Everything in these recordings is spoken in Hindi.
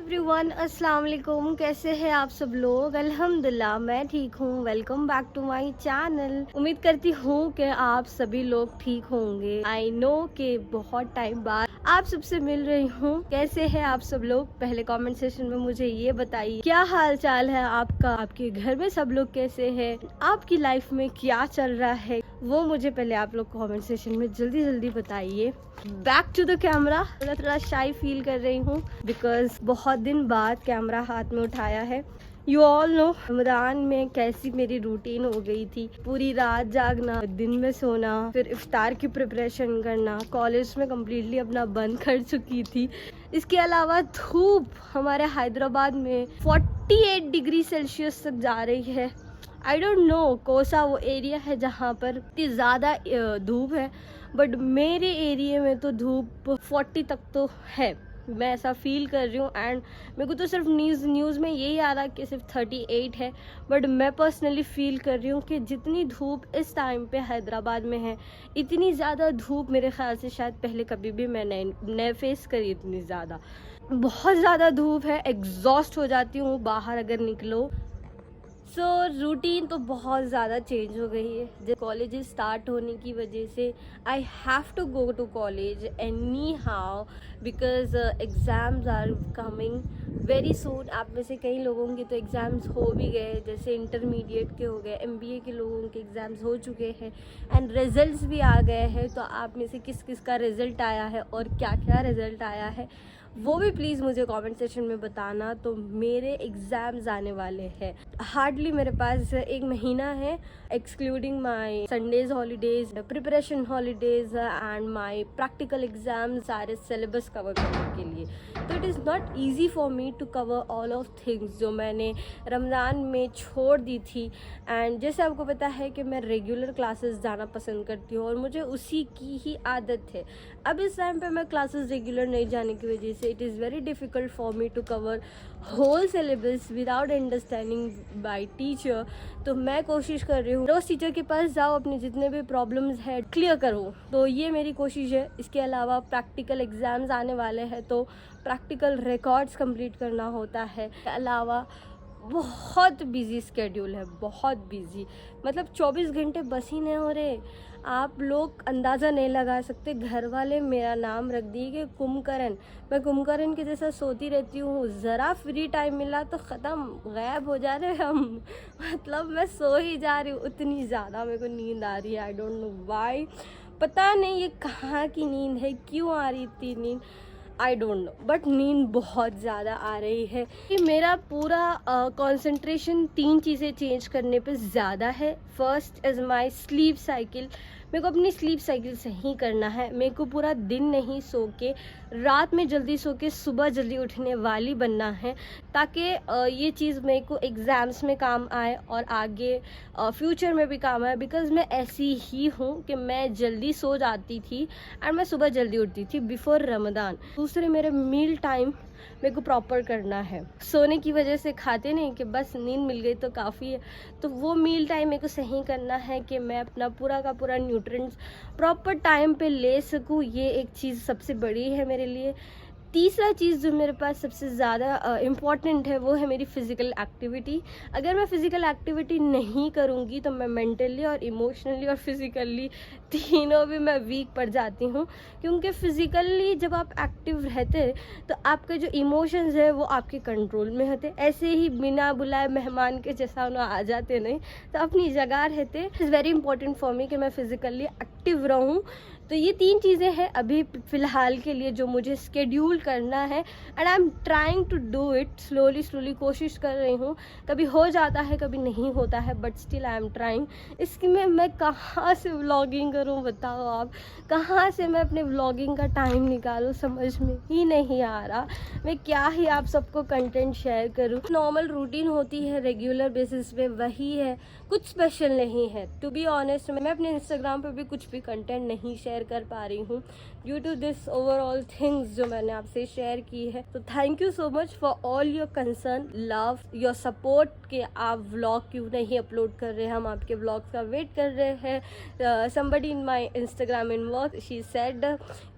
एवरीवन, अस्सलाम वालेकुम। कैसे हैं आप सब लोग? अल्हम्दुलिल्लाह मैं ठीक हूँ। Welcome back to my channel. उम्मीद करती हूँ कि आप सभी लोग ठीक होंगे। आई नो कि बहुत टाइम बाद आप सबसे मिल रही हूँ। कैसे हैं आप सब लोग? पहले कमेंट सेक्शन में मुझे ये बताइए, क्या हाल चाल है आपका? आपके घर में सब लोग कैसे हैं? आपकी लाइफ में क्या चल रहा है वो मुझे पहले आप लोग कमेंट सेक्शन में जल्दी जल्दी बताइए। Back to the camera. थोड़ा शाई फील कर रही हूँ बिकॉज बहुत दिन बाद कैमरा हाथ में उठाया है। यू ऑल नो रमजान में कैसी मेरी रूटीन हो गई थी। पूरी रात जागना, दिन में सोना, फिर इफ्तार की प्रिपरेशन करना। कॉलेज में कम्प्लीटली अपना बंद कर चुकी थी। इसके अलावा धूप हमारे हैदराबाद में 48 डिग्री सेल्सियस तक जा रही है। आई डोंट नो कौन सा वो एरिया है जहाँ पर इतनी ज़्यादा धूप है, बट मेरे एरिया में तो धूप 40 तक तो है। मैं ऐसा फील कर रही हूँ। एंड मेरे को तो सिर्फ न्यूज़ में यही आ रहा कि सिर्फ 38 है, बट मैं पर्सनली फील कर रही हूँ कि जितनी धूप इस टाइम पे हैदराबाद में है, इतनी ज़्यादा धूप मेरे ख्याल से शायद पहले कभी भी मैंने न फेस करी। इतनी ज़्यादा, बहुत ज़्यादा धूप है। एग्जॉस्ट हो जाती हूँ बाहर अगर निकलो। सो रूटीन तो बहुत ज़्यादा चेंज हो गई है। जब कॉलेज स्टार्ट होने की वजह से I have to go to college anyhow because exams are coming very soon. आप में से कई लोगों के तो एग्ज़ाम्स हो भी गए, जैसे इंटरमीडिएट के हो गए, एमबीए के लोगों के एग्ज़ाम्स हो चुके हैं एंड रिजल्ट्स भी आ गए हैं। तो आप में से किस किस का रिज़ल्ट आया है और क्या क्या रिज़ल्ट आया है वो भी प्लीज़ मुझे कमेंट सेक्शन में बताना। तो मेरे एग्ज़ाम्स आने वाले हैं, हार्डली मेरे पास एक महीना है, excluding my Sundays holidays, preparation holidays and my practical exam, सारे सिलेबस कवर करने के लिए। तो it is not easy for me to cover all of things जो मैंने रमज़ान में छोड़ दी थी। एंड जैसे आपको पता है कि मैं रेगुलर क्लासेस जाना पसंद करती हूँ और मुझे उसी की ही आदत है। अब इस टाइम पे मैं क्लासेस रेगुलर नहीं जाने की वजह से it is very difficult for me to cover whole syllabus without understanding by teacher. तो मैं कोशिश कर रही हूँ रोज़ टीचर के पास जाओ, अपने जितने भी प्रॉब्लम्स है क्लियर करो। तो ये मेरी कोशिश है। इसके अलावा प्रैक्टिकल एग्ज़ाम्स आने वाले हैं तो प्रैक्टिकल रिकॉर्ड्स कंप्लीट करना होता है। इसके अलावा बहुत बिजी स्केड्यूल है, बहुत बिजी, मतलब 24 घंटे बस ही नहीं हो रहे। आप लोग अंदाज़ा नहीं लगा सकते। घर वाले मेरा नाम रख दिए कि कुंभकर्ण। मैं कुंभकर्ण के जैसा सोती रहती हूँ, ज़रा फ्री टाइम मिला तो ख़त्म, गायब हो जा रहे हम। मतलब मैं सो ही जा रही हूँ, उतनी ज़्यादा मेरे को नींद आ रही है। आई डोंट नो वाई, पता नहीं ये कहाँ की नींद है, क्यों आ रही थी नींद, आई डोंट नो, बट नींद बहुत ज़्यादा आ रही है कि मेरा पूरा कंसंट्रेशन 3 चीज़ें चेंज करने पे ज़्यादा है। First is my sleep cycle. मेरे को अपनी स्लीप साइकिल सही करना है। मेरे को पूरा दिन नहीं सो के, रात में जल्दी सो के सुबह जल्दी उठने वाली बनना है, ताकि ये चीज़ मेरे को एग्ज़ाम्स में काम आए और आगे फ्यूचर में भी काम आए। बिकॉज मैं ऐसी ही हूँ कि मैं जल्दी सो जाती थी एंड मैं सुबह जल्दी उठती थी बिफोर रमज़ान। दूसरे, मेरे मील टाइम मेरे को प्रॉपर करना है। सोने की वजह से खाते नहीं कि बस नींद मिल गई तो काफ़ी है। तो वो मील टाइम मेरे को सही करना है कि मैं अपना पूरा का पूरा न्यूट्रिएंट्स प्रॉपर टाइम पे ले सकूँ। ये एक चीज़ सबसे बड़ी है मेरे लिए। तीसरा चीज़ जो मेरे पास सबसे ज़्यादा इम्पॉर्टेंट है वो है मेरी फ़िज़िकल एक्टिविटी। अगर मैं फ़िज़िकल एक्टिविटी नहीं करूँगी तो मैं मेंटली और इमोशनली और फिज़िकली तीनों भी मैं वीक पड़ जाती हूँ। क्योंकि फ़िज़िकली जब आप एक्टिव रहते तो आपके जो इमोशंस है वो आपके कंट्रोल में होते। ऐसे ही बिना बुलाए मेहमान के जैसा उन्हें आ जाते नहीं, तो अपनी जगह रहते। Is very important for me कि मैं फ़िज़िकली एक्टिव रहूँ। तो ये 3 चीज़ें हैं अभी फ़िलहाल के लिए जो मुझे स्केड्यूल करना है and I am trying to do it slowly कोशिश कर रही हूँ। कभी हो जाता है, कभी नहीं होता है, but still I am trying. इसकी में मैं कहाँ से व्लॉगिंग करूँ बताओ आप, कहाँ से मैं अपने व्लॉगिंग का टाइम निकालूँ, समझ में ही नहीं आ रहा। मैं क्या ही आप सबको कंटेंट शेयर करूँ। नॉर्मल रूटीन होती है रेगुलर बेसिस पे, वही है, कुछ स्पेशल नहीं है। टू बी ऑनेस्ट, मैं अपने इंस्टाग्राम पे भी कुछ भी कंटेंट नहीं शेयर कर पा रही हूँ due to this overall things जो मैंने आपसे शेयर की है। तो thank you so much for all your concern, love, your support कि आप व्लॉग क्यों नहीं अपलोड कर रहे हैं, हम आपके व्लॉग्स का वेट कर रहे हैं। Somebody in my Instagram inbox she said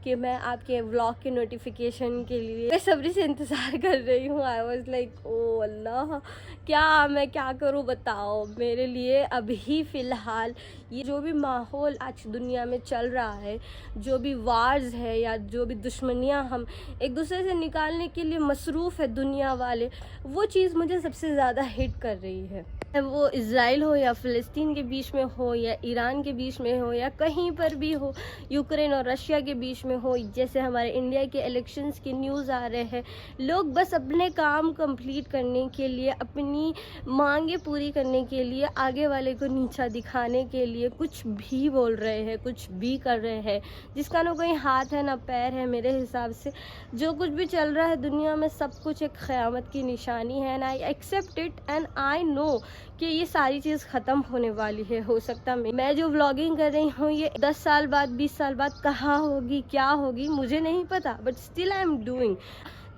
कि मैं आपके व्लॉग के नोटिफिकेशन के लिए बेसब्री से इंतज़ार कर रही हूँ। आई वॉज लाइक ओ अल्लाह, मैं क्या करूँ बताओ। मेरे लिए अभी फ़िलहाल ये जो भी माहौल आज दुनिया में चल रहा है, जो भी वार्स है या जो भी दुश्मनियाँ हम एक दूसरे से निकालने के लिए मसरूफ़ है दुनिया वाले, वो चीज़ मुझे सबसे ज़्यादा हिट कर रही है। वो इज़राइल हो या फ़लस्तीन के बीच में हो या ईरान के बीच में हो या कहीं पर भी हो, यूक्रेन और रशिया के बीच में हो, जैसे हमारे इंडिया के इलेक्शंस की न्यूज़ आ रहे हैं। लोग बस अपने काम कंप्लीट करने के लिए, अपनी मांगे पूरी करने के लिए, आगे वाले को नीचा दिखाने के लिए कुछ भी बोल रहे हैं, कुछ भी कर रहे हैं, जिसका ना कोई हाथ है ना पैर है। मेरे हिसाब से जो कुछ भी चल रहा है दुनिया में, सब कुछ एक क़यामत की निशानी है। And I accept it and I know कि ये सारी चीज़ ख़त्म होने वाली है। हो सकता मैं जो व्लॉगिंग कर रही हूँ ये 10 साल बाद, 20 साल बाद कहाँ होगी, क्या होगी, मुझे नहीं पता, but still I am doing.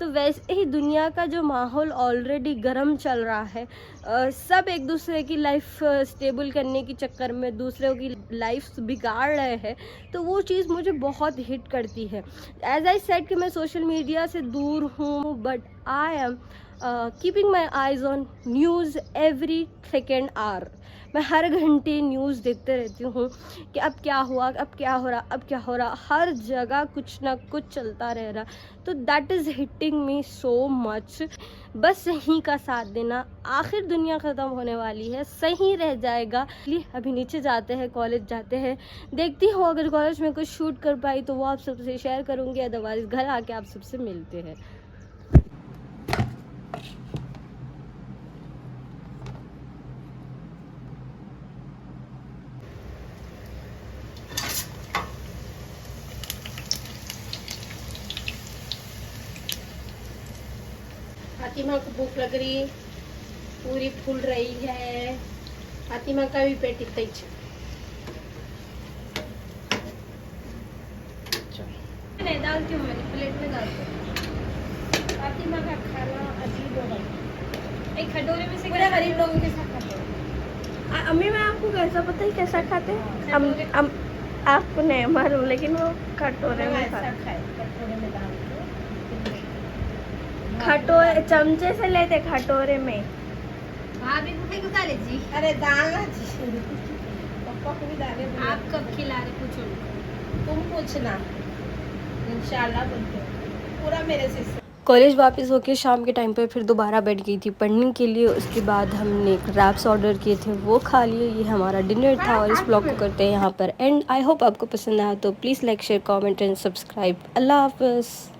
तो वैसे ही दुनिया का जो माहौल ऑलरेडी गर्म चल रहा है, सब एक दूसरे की लाइफ स्टेबल करने के चक्कर में दूसरों की लाइफ बिगाड़ रहे हैं, तो वो चीज़ मुझे बहुत हिट करती है। एज आई सेड कि मैं सोशल मीडिया से दूर हूँ, but I am keeping my eyes on news every second hour. मैं हर घंटे न्यूज़ देखते रहती हूँ कि अब क्या हुआ, अब क्या हो रहा, अब क्या हो रहा। हर जगह कुछ ना कुछ चलता रह रहा, तो that is hitting me so much. बस सही का साथ देना, आखिर दुनिया ख़त्म होने वाली है, सही रह जाएगा। अभी नीचे जाते हैं, कॉलेज जाते हैं, देखती हूँ अगर कॉलेज में कुछ शूट कर पाई तो वो आप सबसे शेयर करूँगी, अदरवाइज़ घर आके आप सबसे मिलते हैं। फातिमा को भूख लग रही, पूरी फूल रही है। फातिमा का भी पेट इतना ही नहीं डालती हूँ, मैंने प्लेट में डालती हूँ। फातिमा का खाना अजीब होगा, एक कटोरे में से पूरे गरीब लोगों के साथ खाते हैं। अम्मी मैं आपको कैसा पता है कैसा खाते हैं? आपको नहीं मालूम, लेकिन वो कटोरे में खाते हैं। कटोरे में डाल खटोरे चमचे से लेते खटोरे में। भाभी को भी डाले जी। अरे डालना जी, पापा को भी डाले। आप कब खिला रहे पूछो, तुम पूछना, इंशाल्लाह बोलते पूरा मेरे से। कॉलेज वापस होके शाम के टाइम पे फिर दोबारा बैठ गई थी पढ़ने के लिए। उसके बाद हमने रैप्स ऑर्डर किए थे, वो खा लिए। ये हमारा डिनर था और इस ब्लॉग को करते हैं यहाँ पर एंड। आई होप आपको पसंद आया, तो please like share comment and subscribe. अल्लाह हाफ़िज़।